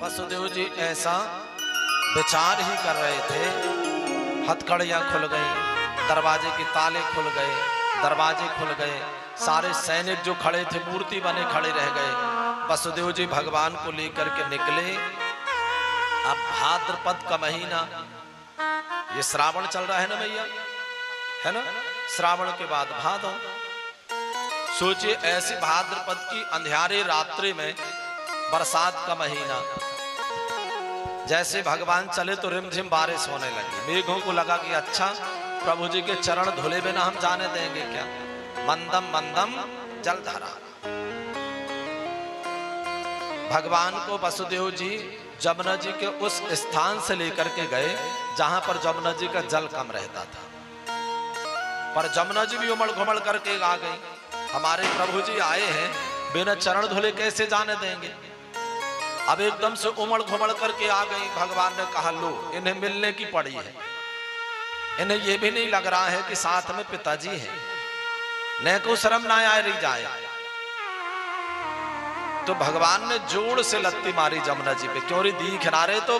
वसुदेव जी ऐसा विचार ही कर रहे थे, हथकड़ियां खुल गई, दरवाजे के ताले खुल गए, दरवाजे खुल गए, सारे सैनिक जो खड़े थे मूर्ति बने खड़े रह गए। वसुदेव जी भगवान को लेकर के निकले। अब भाद्रपद का महीना, ये श्रावण चल रहा है ना भैया, है ना, श्रावण के बाद भादो। सोचिए ऐसी भाद्रपद की अंधियारी रात्रि में बरसात का महीना, जैसे भगवान चले तो रिमझिम बारिश होने लगी। मेघों को लगा कि अच्छा प्रभु जी के चरण धुले बिना हम जाने देंगे क्या। मंदम मंदम जलधारा। भगवान को वसुदेव जी जमुना जी के उस स्थान से लेकर के गए जहां पर जमुना जी का जल कम रहता था, पर जमुना जी भी उमड़ घुमड़ करके आ गई। हमारे प्रभु जी आए हैं, बिना चरण धुले कैसे जाने देंगे। अब एकदम से उमड़ घुमड़ करके आ गई। भगवान ने कहा लो इन्हें मिलने की पड़ी है, इन्हें यह भी नहीं लग रहा है कि साथ में पिताजी हैं, न को शर्म ना आए रही जाए। तो भगवान ने जोर से लत्ती मारी जमुना जी पे, क्यों री दी खिनारे, तो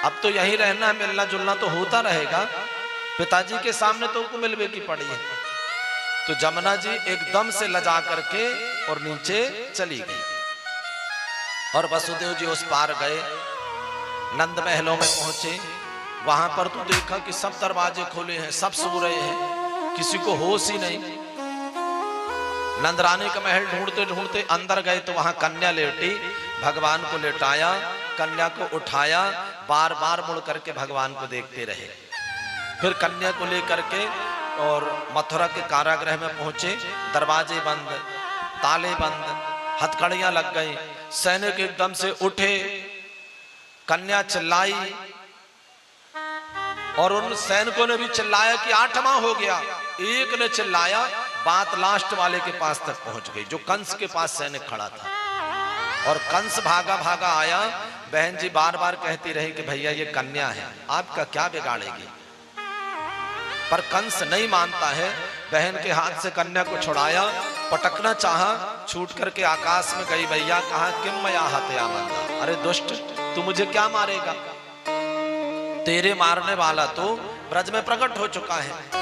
अब तो यहीं रहना है, मिलना जुलना तो होता रहेगा, पिताजी के सामने तो को मिलवे की पड़ी है। तो जमुना जी एकदम से लजा करके और नीचे चली गई। और वसुदेव जी उस पार गए, नंद महलों में पहुंचे। वहां पर तो देखा कि सब दरवाजे खोले हैं, सब सो रहे हैं, किसी को होश ही नहीं। नंदरानी का महल ढूंढते ढूंढते अंदर गए तो वहां कन्या लेटी। भगवान को लेटाया, कन्या को उठाया, बार बार मुड़ करके भगवान को देखते रहे। फिर कन्या को लेकर के और मथुरा के कारागृह में पहुंचे। दरवाजे बंद, ताले बंद, हथकड़ियां लग गई। सैनिक एकदम से उठे, कन्या चिल्लाई और उन सैनिकों ने भी चिल्लाया कि आठवां हो गया। एक ने चिल्लाया, बात लास्ट वाले के पास तक पहुंच गई, जो कंस के पास सैनिक खड़ा था। और कंस भागा भागा आया। बहन जी बार बार कहती रही कि भैया ये कन्या है, आपका क्या बिगाड़ेगी, पर कंस नहीं मानता है। बहन के हाथ से कन्या को छुड़ाया, पटकना चाहा, छूट करके आकाश में गई। भैया कहा किम मया हत्या मंदा, अरे दुष्ट तू मुझे क्या मारेगा, तेरे मारने वाला तो ब्रज में प्रकट हो चुका है।